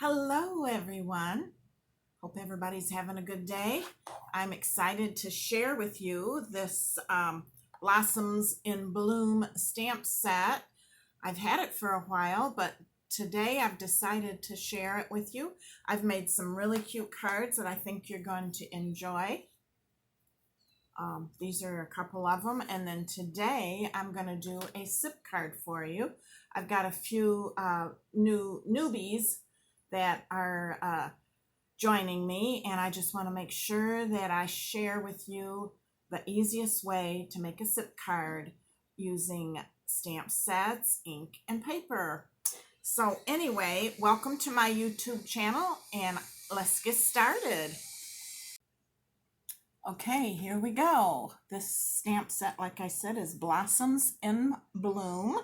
Hello, everyone. Hope everybody's having a good day. I'm excited to share with you this Blossoms in Bloom stamp set. I've had it for a while, but today I've decided to share it with you. I've made some really cute cards that I think you're going to enjoy. These are a couple of them, and then today I'm going to do a sip card for you. I've got a few new newbies that are joining me, and I just want to make sure that I share with you the easiest way to make a sip card using stamp sets, ink, and paper. So anyway, welcome to my YouTube channel, and let's get started. Okay, here we go. This stamp set, like I said, is Blossoms in Bloom.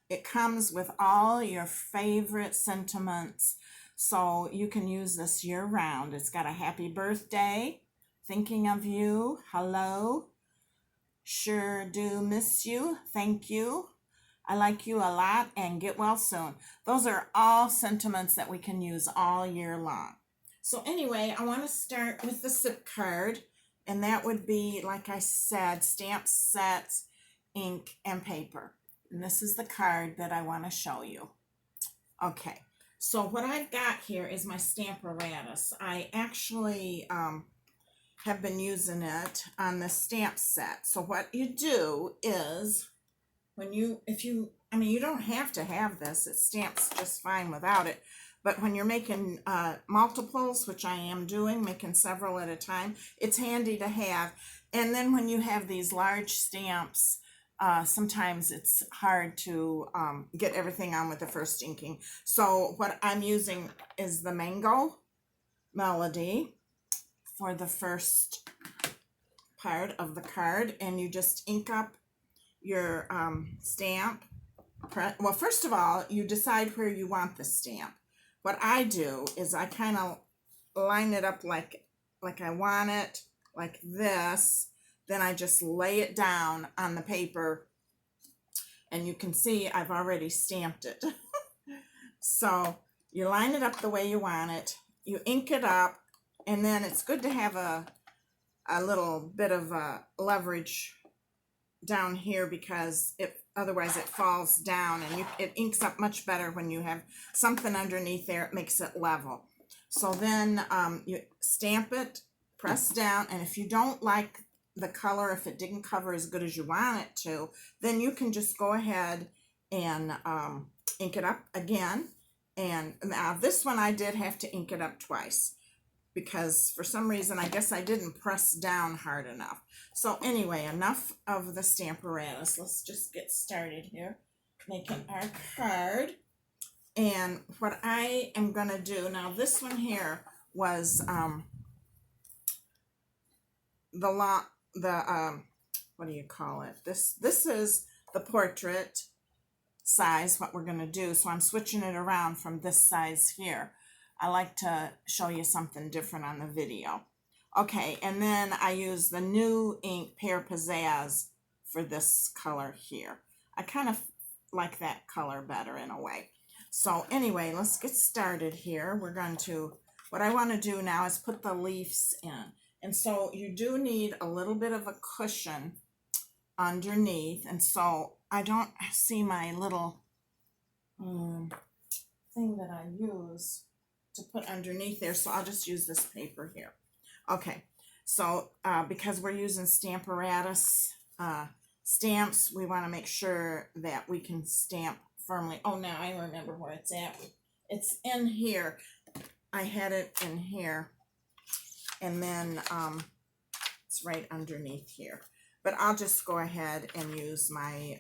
It comes with all your favorite sentiments, so you can use this year-round. It's got a happy birthday, thinking of you, hello, sure do miss you, thank you, I like you a lot, and get well soon. Those are all sentiments that we can use all year long. So anyway, I want to start with the sip card, and that would be, like I said, stamp sets, ink, and paper. And this is the card that I want to show you. Okay, so what I've got here is my Stamparatus. I actually have been using it on the stamp set. So what you do is, you don't have to have this. It stamps just fine without it. But when you're making multiples, which I am doing, making several at a time, it's handy to have. And then when you have these large stamps, sometimes it's hard to get everything on with the first inking. So what I'm using is the Mango Melody for the first part of the card, and you just ink up your stamp. Well, first of all, you decide where you want the stamp. What I do is I kind of line it up like I want it, like this. Then I just lay it down on the paper, and you can see I've already stamped it. So you line it up the way you want it, you ink it up, and then it's good to have a little bit of leverage down here, because otherwise it falls down, and it inks up much better when you have something underneath there. It makes it level. So then you stamp it, press down, and if you don't like the color, if it didn't cover as good as you want it to, then you can just go ahead and ink it up again. And now this one I did have to ink it up twice, because for some reason I guess I didn't press down hard enough. So anyway, enough of the Stamparatus. Let's just get started here making our card. And what I am going to do now, this one here was what do you call it? This is the portrait size, what we're going to do. So I'm switching it around from this size here. I like to show you something different on the video. Okay, and then I use the new ink Pear Pizzazz for this color here. I kind of like that color better in a way. So anyway, let's get started here. What I want to do now is put the leaves in. And so you do need a little bit of a cushion underneath. And so I don't see my little thing that I use to put underneath there, so I'll just use this paper here. Okay, so because we're using Stamparatus stamps, we want to make sure that we can stamp firmly. Oh, now I remember where it's at. It's in here. I had it in here, and then it's right underneath here. But I'll just go ahead and use my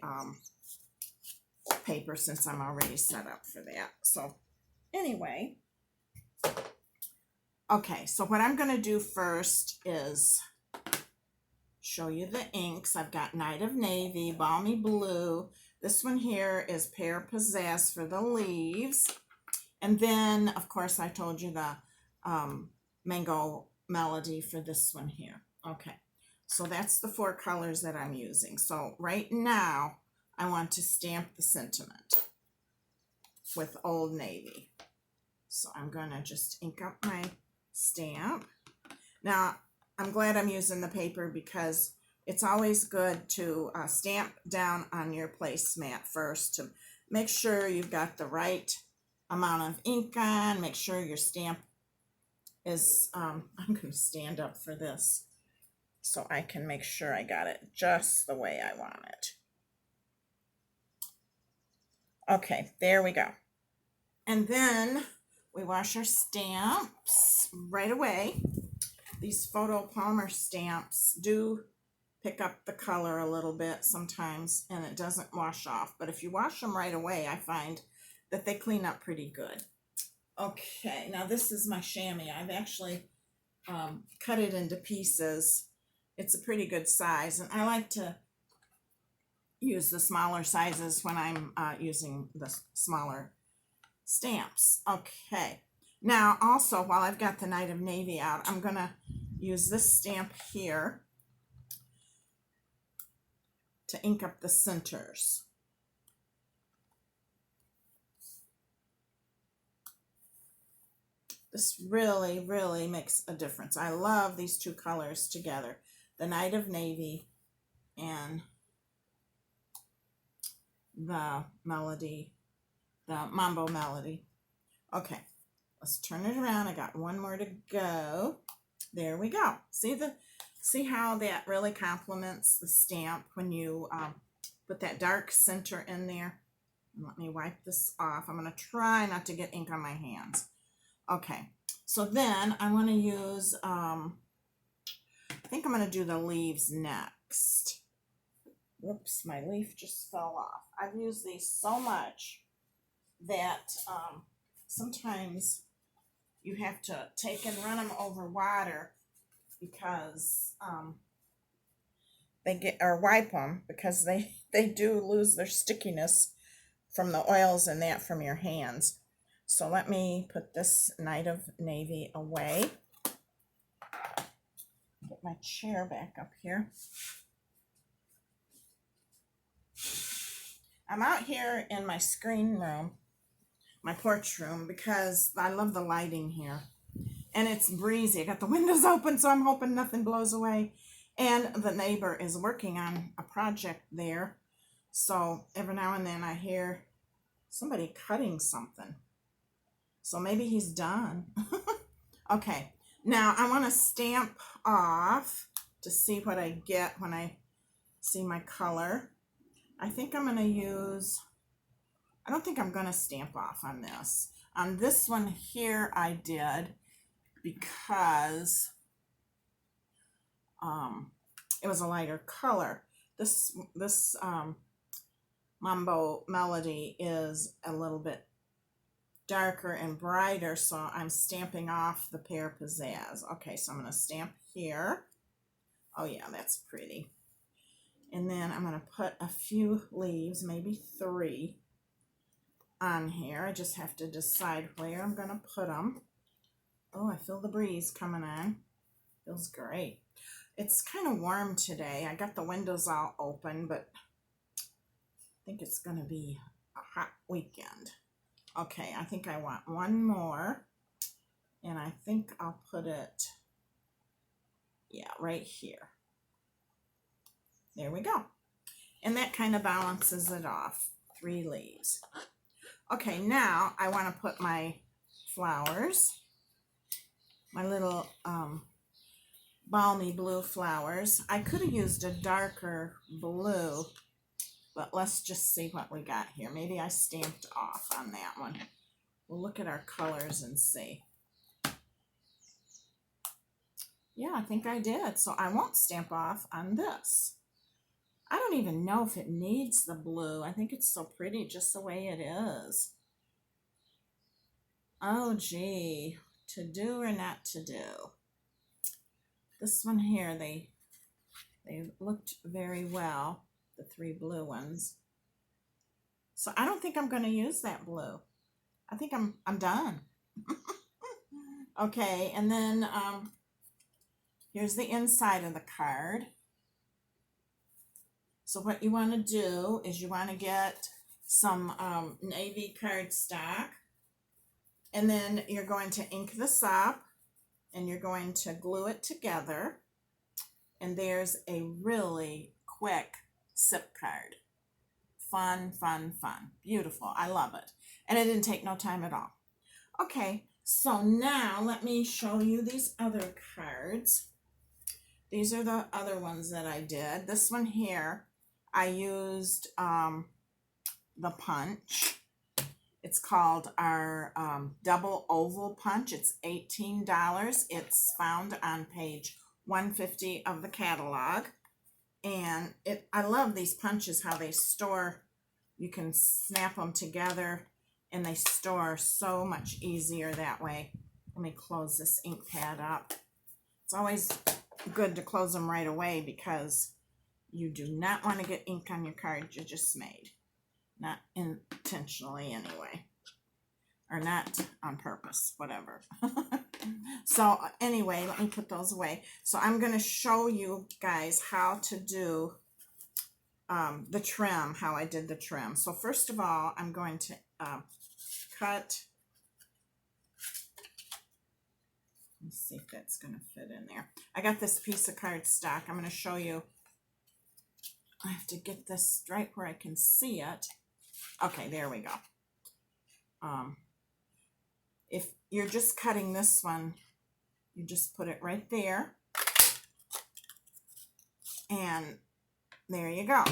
paper since I'm already set up for that. So anyway, okay, so what I'm going to do first is show you the inks. I've got Night of Navy, Balmy Blue. This one here is Pear Pizzazz for the leaves. And then, of course, I told you the Mango Melody for this one here. Okay, so that's the 4 colors that I'm using. So right now, I want to stamp the sentiment with Old Navy. So I'm gonna just ink up my stamp. Now, I'm glad I'm using the paper because it's always good to stamp down on your placemat first to make sure you've got the right amount of ink on, make sure your stamp is, I'm going to stand up for this so I can make sure I got it just the way I want it. Okay, there we go. And then we wash our stamps right away. These photopolymer stamps do pick up the color a little bit sometimes and it doesn't wash off. But if you wash them right away, I find that they clean up pretty good. Okay, now this is my chamois. I've actually cut it into pieces. It's a pretty good size, and I like to use the smaller sizes when I'm using the smaller stamps. Okay, now also while I've got the Night of Navy out, I'm gonna use this stamp here to ink up the centers. This really, really makes a difference. I love these two colors together, the Night of Navy and the melody, the Mambo Melody. Okay, let's turn it around. I got one more to go. There we go. See how that really complements the stamp when you put that dark center in there. Let me wipe this off. I'm going to try not to get ink on my hands. Okay, so then I want to use, I think I'm going to do the leaves next. Whoops, my leaf just fell off. I've used these so much that sometimes you have to take and run them over water because they get, or wipe them because they do lose their stickiness from the oils and that from your hands. So let me put this Night of Navy away. Get my chair back up here. I'm out here in my screen room, my porch room, because I love the lighting here. And it's breezy. I got the windows open, so I'm hoping nothing blows away. And the neighbor is working on a project there. So every now and then I hear somebody cutting something. So maybe he's done. Okay, now I want to stamp off to see what I get when I see my color. I think I'm going to use, I don't think I'm going to stamp off on this. On this one here I did because it was a lighter color. This Mambo Melody is a little bit darker and brighter, so I'm stamping off the Pear Pizzazz. Okay, so I'm going to stamp here. Oh yeah, that's pretty. And then I'm going to put a few leaves, maybe 3, on here. I just have to decide where I'm going to put them. Oh, I feel the breeze coming on. Feels great. It's kind of warm today. I got the windows all open, but I think it's going to be a hot weekend. Okay, I think I want one more, and I think I'll put it, yeah, right here. There we go. And that kind of balances it off. 3 leaves. Okay, now I want to put my flowers, my little balmy blue flowers. I could have used a darker blue, but let's just see what we got here. Maybe I stamped off on that one. We'll look at our colors and see. Yeah, I think I did. So I won't stamp off on this. I don't even know if it needs the blue. I think it's so pretty just the way it is. Oh, gee. To do or not to do? This one here, they looked very well. The 3 blue ones. So I don't think I'm going to use that blue. I think I'm done. Okay, and then here's the inside of the card. So what you want to do is you want to get some navy cardstock. And then you're going to ink this up and you're going to glue it together. And there's a really quick sip card. Fun, fun, fun. Beautiful. I love it. And it didn't take no time at all. Okay, so now let me show you these other cards. These are the other ones that I did. This one here, I used the punch. It's called our double oval punch. It's $18. It's found on page 150 of the catalog. And I love these punches, how they store. You can snap them together and they store so much easier that way. Let me close this ink pad up. It's always good to close them right away because you do not want to get ink on your card you just made. Not intentionally anyway. Or not on purpose, whatever. So anyway, let me put those away. So I'm going to show you guys how to do the trim, how I did the trim. So first of all, I'm going to cut. Let's see if that's going to fit in there. I got this piece of cardstock. I'm going to show you. I have to get this right where I can see it. Okay, there we go. If you're just cutting this one, you just put it right there. And there you go.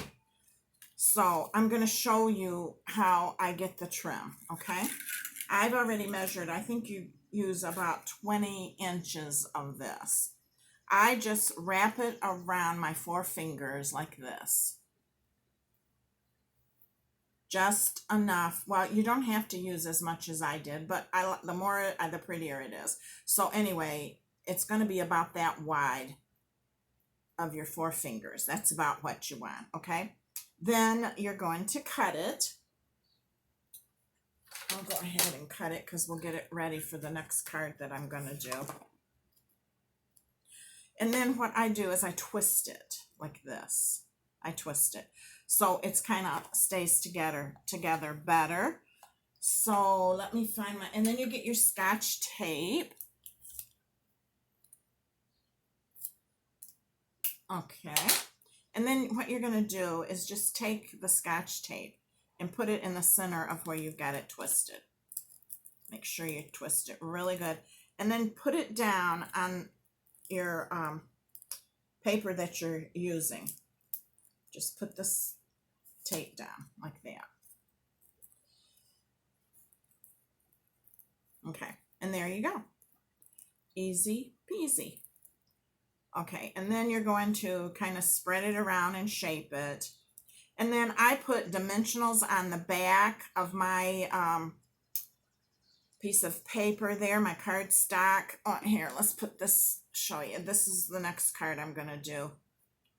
So I'm going to show you how I get the trim, okay? I've already measured. I think you use about 20 inches of this. I just wrap it around my 4 fingers like this. Just enough. Well, you don't have to use as much as I did, but the more, the prettier it is. So anyway, it's going to be about that wide of your 4 fingers. That's about what you want, okay? Then you're going to cut it. I'll go ahead and cut it because we'll get it ready for the next card that I'm going to do. And then what I do is I twist it like this. I twist it. So it's kind of stays together better. So let me find my, and then you get your Scotch tape. Okay. And then what you're going to do is just take the Scotch tape and put it in the center of where you've got it twisted. Make sure you twist it really good. And then put it down on your paper that you're using. Just put this tape down like that. Okay, and there you go. Easy peasy. Okay, and then you're going to kind of spread it around and shape it. And then I put dimensionals on the back of my piece of paper there, my cardstock. Oh, here, let's put this, show you. This is the next card I'm going to do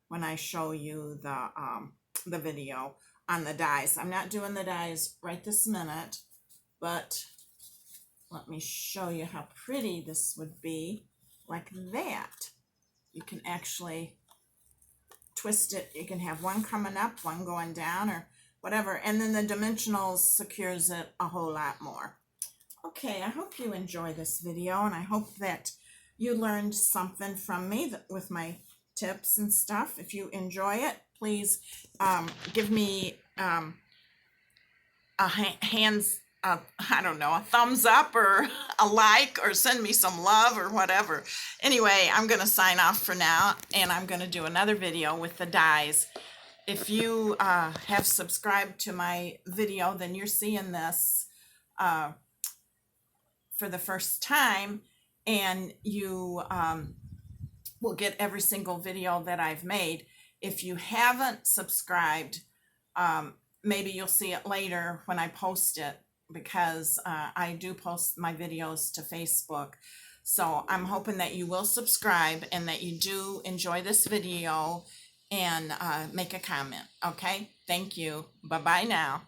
when I show you the video on the dies. I'm not doing the dies right this minute, but let me show you how pretty this would be like that. You can actually twist it. You can have one coming up, one going down, or whatever. And then the dimensionals secures it a whole lot more. Okay, I hope you enjoy this video, and I hope that you learned something from me with my tips and stuff. If you enjoy it, please give me a I don't know, a thumbs up or a like, or send me some love or whatever. Anyway, I'm going to sign off for now, and I'm going to do another video with the dies. If you have subscribed to my video, then you're seeing this for the first time, and you will get every single video that I've made. If you haven't subscribed, maybe you'll see it later when I post it, because I do post my videos to Facebook. So I'm hoping that you will subscribe and that you do enjoy this video and make a comment. Okay, thank you. Bye-bye now.